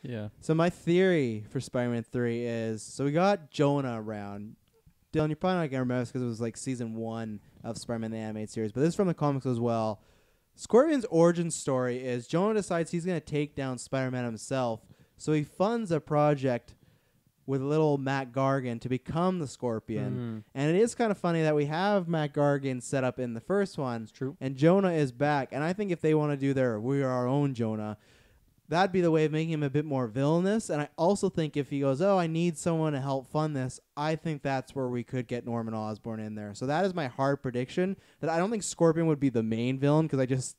Yeah. So my theory for Spider-Man 3 is, so we got Jonah around. Dylan, you're probably not going to remember this because it was like season 1 of Spider-Man the animated series, but this is from the comics as well. Scorpion's origin story is Jonah decides he's going to take down Spider-Man himself, so he funds a project with little Matt Gargan to become the Scorpion. And it is kind of funny that we have Matt Gargan set up in the first one. It's true. And Jonah is back. And I think if they want to do their We Are Our Own Jonah, that'd be the way of making him a bit more villainous. And I also think if he goes, I need someone to help fund this, I think that's where we could get Norman Osborn in there. So that is my hard prediction, that I don't think Scorpion would be the main villain, because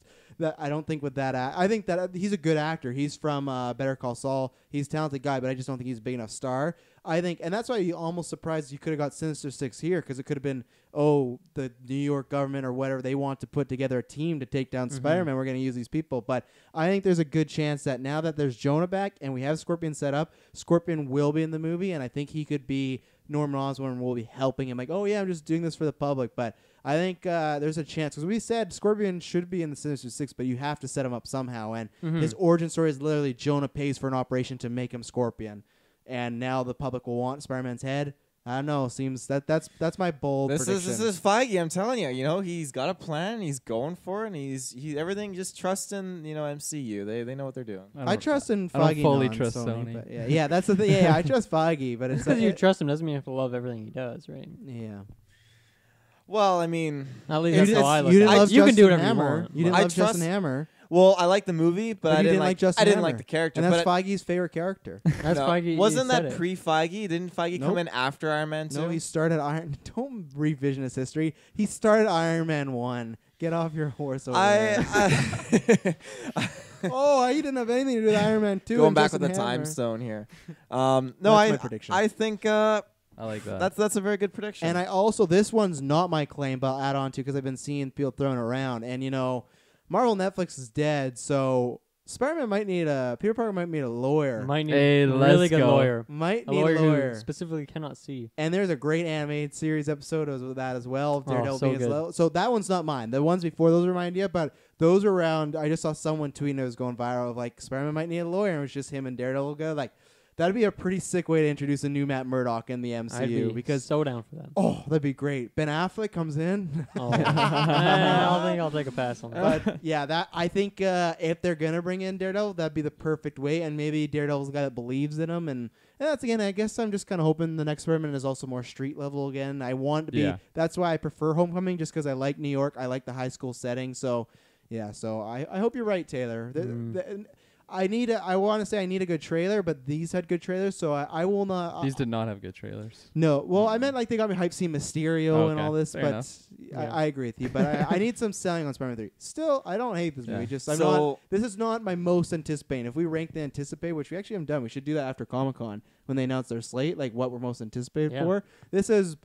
I don't think with that. I think that he's a good actor. He's from Better Call Saul. He's a talented guy, but I just don't think he's a big enough star. I think, and that's why you're almost surprised you could have got Sinister Six here, because it could have been, the New York government or whatever, they want to put together a team to take down Spider-Man. We're going to use these people. But I think there's a good chance that now that there's Jonah back and we have Scorpion set up, Scorpion will be in the movie, and I think he could be Norman Osborn will be helping him. Like, I'm just doing this for the public. But I think there's a chance, because we said Scorpion should be in the Sinister Six, but you have to set him up somehow. And his origin story is literally Jonah pays for an operation to make him Scorpion, and now the public will want Spider-Man's head. I don't know. Seems that's my bold prediction. This is Feige. I'm telling you. He's got a plan. He's going for it. And he's everything. Just trust in MCU. They know what they're doing. I trust in Feige. I don't fully trust Sony. But yeah, that's the thing. Yeah, I trust Feige, but it's because you trust him doesn't mean you have to love everything he does, right? Yeah. Well, I mean, at least that's how I look you at it. You can do whatever Hammer. you want. You didn't love Justin Hammer. Well, I like the movie, but I didn't like Justin I didn't Hammer. like the character. And that's but Feige's favorite character. That's Feige. Wasn't that pre-Feige? Didn't Feige come in after Iron Man 2? No, he started Iron. Don't revision his history. He started Iron Man 1. Get off your horse over there. You didn't have anything to do with Iron Man 2. Going back Justin with the Hammer. time stone here. That's my prediction. I think I like that. That's a very good prediction. And I also, this one's not my claim, but I'll add on to because I've been seeing people throwing around. And, Marvel Netflix is dead, so Spider-Man might need Peter Parker might need a lawyer. Might need a really good lawyer. Might a need lawyer a lawyer. who specifically cannot see. And there's a great animated series episode of that as well. So good. So that one's not mine. The ones before those are my idea, but those are around. I just saw someone tweeting it was going viral of like Spider-Man might need a lawyer, and it was just him and Daredevil go like. That'd be a pretty sick way to introduce a new Matt Murdock in the MCU. I'd be because so down for that. Oh, that'd be great. Ben Affleck comes in. I think I'll take a pass on that. But yeah, I think if they're gonna bring in Daredevil, that'd be the perfect way. And maybe Daredevil's a guy that believes in him. And that's again, I guess I'm just kind of hoping the next Spider-Man is also more street level again. I want to be. Yeah. That's why I prefer Homecoming, just because I like New York. I like the high school setting. So yeah. So I hope you're right, Taylor. I want to say I need a good trailer, but these had good trailers, so I will not. These did not have good trailers. No, well, I meant like they got me hyped seeing Mysterio and all this, fair but enough. I agree with you. But I need some selling on Spider-Man 3. Still, I don't hate this movie. Just this is not my most anticipated. If we rank the anticipate, which we actually haven't done, we should do that after Comic-Con when they announce their slate, like what we're most anticipated for. This is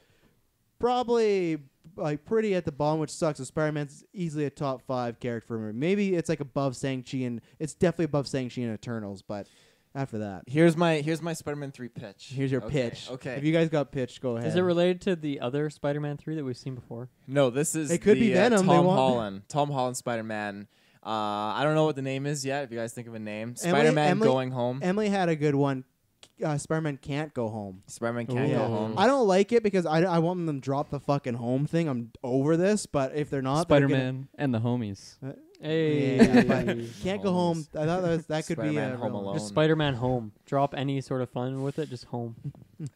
probably like pretty at the bottom, which sucks. So Spider-Man's easily a top 5 character for me. Maybe it's like above Shang-Chi, and it's definitely above Shang-Chi and Eternals. But after that, here's my Spider-Man 3 pitch. Here's your pitch. Okay. If you guys got pitched, go ahead. Is it related to the other Spider-Man 3 that we've seen before? No, this is it could be Venom. Tom Holland Spider-Man. I don't know what the name is yet. If you guys think of a name, Spider-Man Going Home. Emily had a good one. Spider-Man Can't Go Home. Spider-Man Can't Go Home. I don't like it because I want them to drop the fucking home thing. I'm over this, but if they're not, Spider-Man and the homies. Can't Go Home. I thought that could be a Home Alone. Just Spider-Man Home. Drop any sort of fun with it. Just home.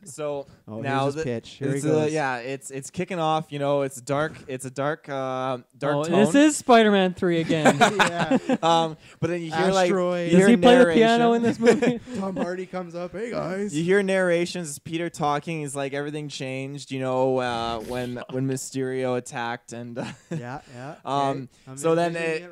So now the pitch. Here he goes. It's kicking off. It's dark. It's a dark tone. This is Spider-Man 3 again. But then you hear Asteroid. Does he play the piano in this movie? Tom Hardy comes up. Hey guys. You hear narrations. Peter talking. He's like everything changed. When Mysterio attacked and So then the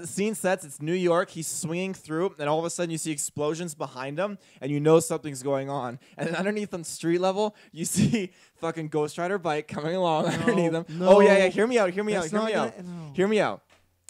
scene sets. It's New York. He's swinging through, and all of a sudden you see explosions behind him, and you know something's going on. And then underneath on street level, you see fucking Ghost Rider bike coming along underneath them. No. Oh yeah. Hear me out. Hear me out.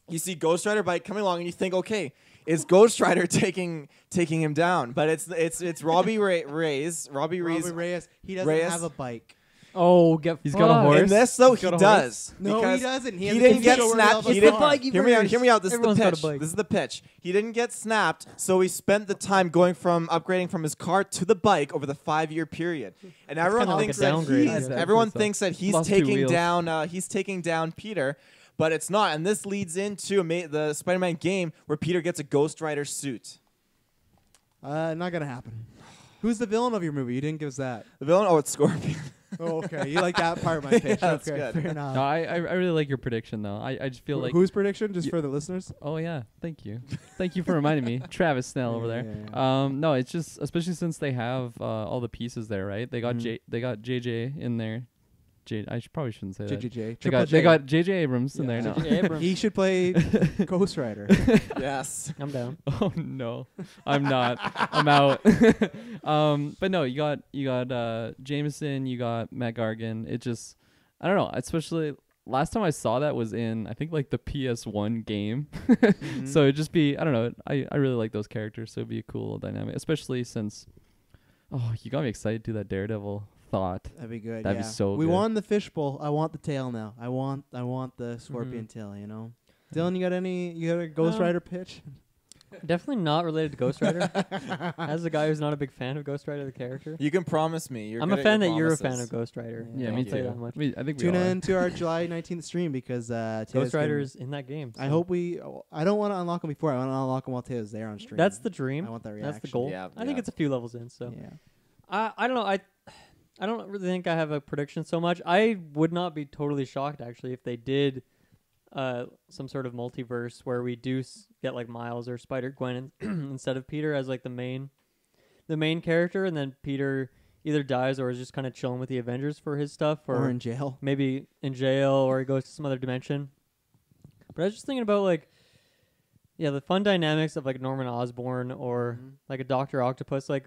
You see Ghost Rider bike coming along, and you think, okay, is Ghost Rider taking him down? But it's Robbie Reyes. He doesn't have a bike. Oh, get He's got a horse. In this, though, He's he got a does. No, because he doesn't. He didn't get snapped. He didn't. Hear me out. Hear me out. This Everyone's is got the a pitch. bike. This is the pitch. He didn't get snapped, so he spent the time going from upgrading from his car to the bike over the 5-year period. And everyone kinda like thinks a that downgrade, he's yeah. everyone So. thinks that he's Lost 2 taking wheels. down. He's taking down Peter. But it's not, and this leads into the Spider-Man game where Peter gets a Ghost Rider suit. Not gonna happen. Who's the villain of your movie? You didn't give us that. The villain? Oh, it's Scorpion. Oh, okay. You like that part of my pitch. that's Okay, good. fair enough. No, I really like your prediction though. I just feel like. Whose prediction? Just for the listeners. Oh yeah, thank you for reminding me, Travis Snell over there. Yeah. No, it's just especially since they have all the pieces there, right? They got they got JJ in there. Probably shouldn't say that. JJ. They got JJ Abrams in there now. J.J. Abrams. He should play Ghost Rider. Yes. I'm down. Oh no, I'm not. I'm out. But no, you got Jameson, you got Matt Gargan. It just, I don't know. Especially last time I saw that was in I think like the PS1 game. Mhm. So it'd just be I don't know. I really like those characters, so it'd be a cool dynamic, especially since. Oh, you got me excited to do that Daredevil thought. That'd be good. That'd be yeah. so We good. won the fishbowl. I want the tail now. I want the scorpion tail. You know. Dylan, you got a Ghost Rider pitch? Definitely not related to Ghost Rider. As a guy who's not a big fan of Ghost Rider, the character. You can promise me. I'm a fan that you're a fan of Ghost Rider. Yeah, I'll me tell you too. that much. I think we Tune are. in to our July 19th stream because Ghost Rider is in that game. I so. hope I don't want to unlock him before. I want to unlock him while Taylor's there on stream. That's the dream. I want that reaction. That's the goal. Yeah, I think yeah. it's a few levels in. So Yeah. I don't know. I don't really think I have a prediction so much. I would not be totally shocked actually if they did some sort of multiverse where we do get like Miles or Spider-Gwen instead of Peter as like the main character, and then Peter either dies or is just kind of chilling with the Avengers for his stuff, Or in jail. maybe in jail or he goes to some other dimension. But I was just thinking about like, yeah, the fun dynamics of like Norman Osborn or like a Dr. Octopus. Like,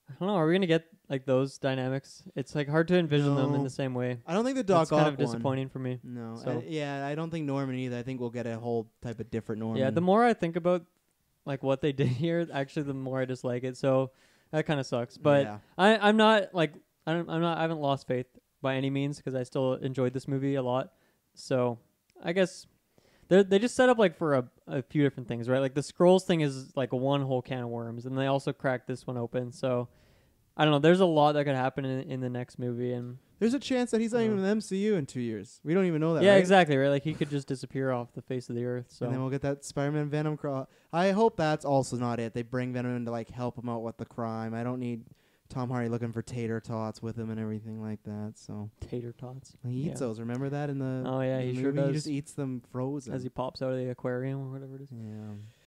I don't know, are we gonna get like those dynamics? It's like hard to envision them in No. the same way. I don't think the That's Doc kind Ock of one. disappointing for me. No. So- I don't think Norman either. I think we'll get a whole type of different Norman. Yeah, the more I think about like what they did here, actually, the more I dislike it. So that kind of sucks. But Yeah. I'm not like I haven't lost faith by any means because I still enjoyed this movie a lot. So I guess they just set up like for a few different things, right? Like the Skrulls thing is like one whole can of worms, and they also cracked this one open. So I don't know. There's a lot that could happen in the next movie, and There's a chance that he's not even in the MCU in 2 years. We don't even know that. yeah, right? exactly, right? Like he could just disappear off the face of the earth. So And then we'll get that Spider-Man Venom crawl. I hope that's also not it. They bring Venom in to like help him out with the crime. I don't need Tom Hardy looking for tater tots with him and everything like that. So tater tots he eats Yeah. those. Remember that in the Oh, yeah, in the he sure movie? He does. just eats them frozen. as he pops out of the aquarium or whatever it is. yeah.